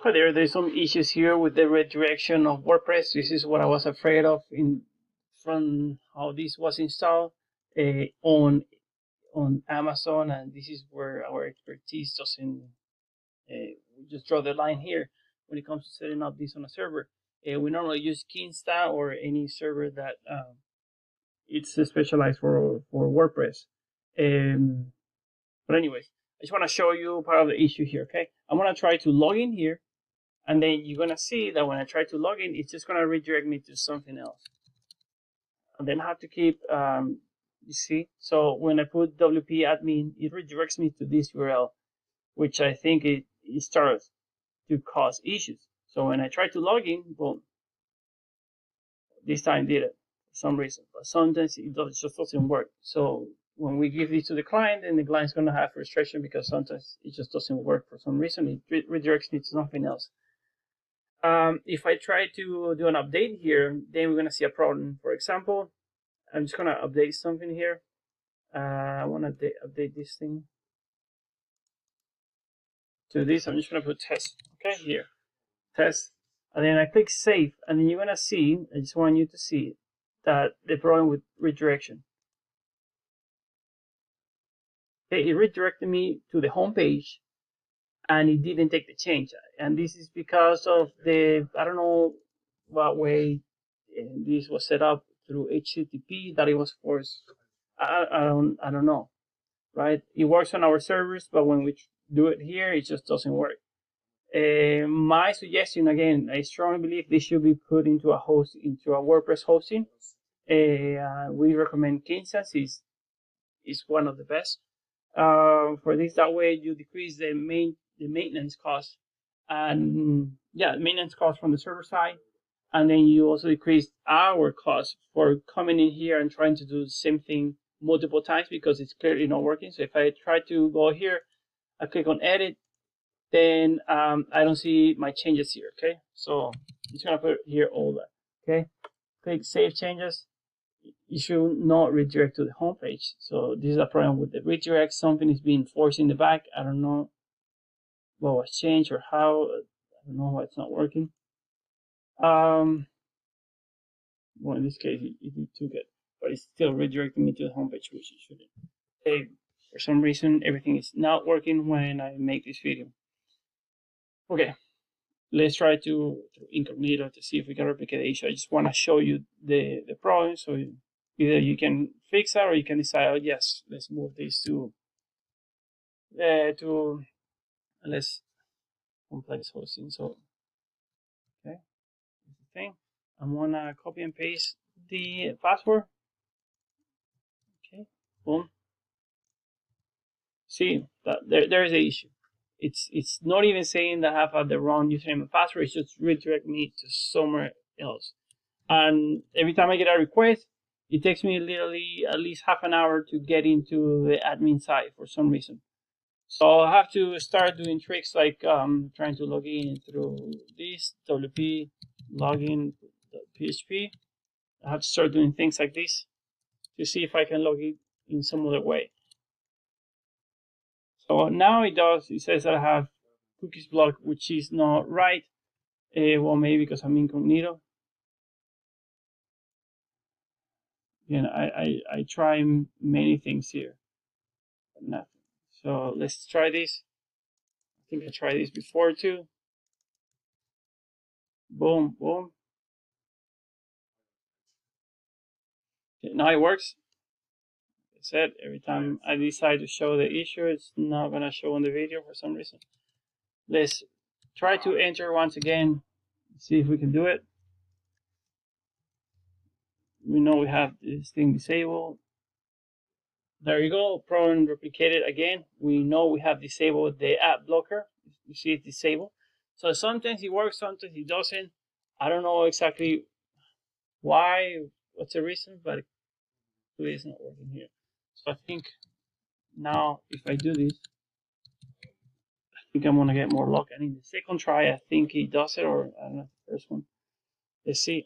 Hi there, there's some issues here with the redirection of WordPress. This is what I was afraid of from how this was installed on Amazon, and this is where our expertise doesn't we just draw the line here when it comes to setting up this on a server. We normally use Kinsta or any server that it's specialized for WordPress. But anyways, I just want to show you part of the issue here. Okay, I'm gonna try to log in here. And then you're going to see that when I try to log in, it's just going to redirect me to something else. And then I have to keep, you see, so when I put WP admin, it redirects me to this URL, which I think it starts to cause issues. So when I try to log in, boom, this time did it for some reason. But sometimes it just doesn't work. So when we give this to the client, then the client's going to have frustration because sometimes it just doesn't work for some reason. It redirects me to something else. If I try to do an update here, then we're going to see a problem. For example, I'm just going to update something here. I want to update this thing to this. I'm just going to put test. Okay, here, test. And then I click save. And then you're going to see, I just want you to see that the problem with redirection. Okay, it redirected me to the home page and it didn't take the change. And this is because of the, I don't know what way this was set up through HTTP that it was forced. I don't know, right? It works on our servers, but when we do it here, it just doesn't work. My suggestion, again, I strongly believe this should be put into a WordPress hosting. We recommend Kinsta is one of the best. For this, that way you decrease the maintenance cost, and maintenance cost from the server side, and then you also decrease our cost for coming in here and trying to do the same thing multiple times because it's clearly not working. So if I try to go here, I click on edit, then I don't see my changes here. Okay, so I'm just gonna put here all that. Okay, click save changes. You should not redirect to the home page. So this is a problem with the redirect. Something is being forced in the back. I don't know what was changed or how. I don't know why it's not working. Well, in this case, it took it, but it's still redirecting me to the home page, which it shouldn't. Okay, for some reason, everything is not working when I make this video. Okay, let's try to incognito to see if we can replicate the issue. I just want to show you the problem, so either you can fix that or you can decide, oh yes, let's move this to less complex hosting. So okay, here's the thing. I'm gonna copy and paste the password. Okay, boom. See that there is an issue. It's not even saying that I have had the wrong username and password. It's just redirect me to somewhere else. And every time I get a request, it takes me literally at least half an hour to get into the admin side for some reason. So I have to start doing tricks like trying to log in through this WP login.php. I have to start doing things like this to see if I can log in some other way. So now it does. It says that I have cookies blocked, which is not right. Well, maybe because I'm incognito. Again, I try many things here, but nothing. So let's try this. I think I tried this before too. Boom, boom. Okay, now it works. Like I said, every time I decide to show the issue, it's not gonna show on the video for some reason. Let's try to enter once again. See if we can do it. We know we have this thing disabled. There you go, problem replicated again. We know we have disabled the ad blocker. You see it's disabled. So sometimes it works, sometimes it doesn't. I don't know exactly why, what's the reason, but it really is not working here. So I think now if I do this, I think I'm gonna get more luck. And in the second try, I think it does it, or I don't know, the first one. Let's see.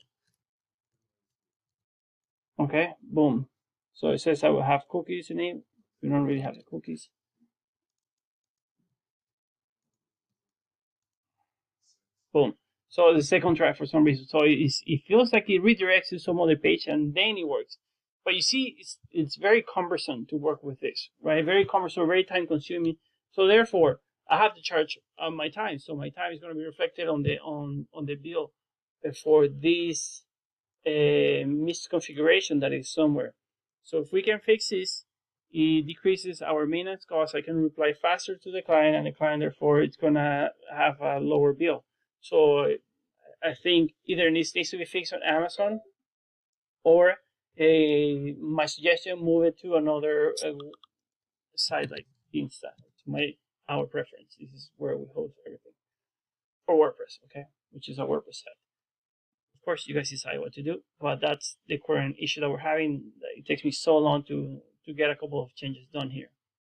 Okay, boom. So it says I will have cookies in it. We don't really have the cookies. Boom. So the second try for some reason. So it feels like it redirects to some other page and then it works. But you see, it's very cumbersome to work with this, right? Very cumbersome, very time consuming. So therefore, I have to charge my time. So my time is going to be reflected on the bill for this misconfiguration that is somewhere. So if we can fix this, it decreases our maintenance costs. I can reply faster to the client, and the client, therefore, it's gonna have a lower bill. So I think either this needs to be fixed on Amazon, or my suggestion, move it to another site like Insta. It's our preference. This is where we host everything for WordPress, okay, which is a WordPress site. Of course, you guys decide what to do, but that's the current issue that we're having. It takes me so long to get a couple of changes done here.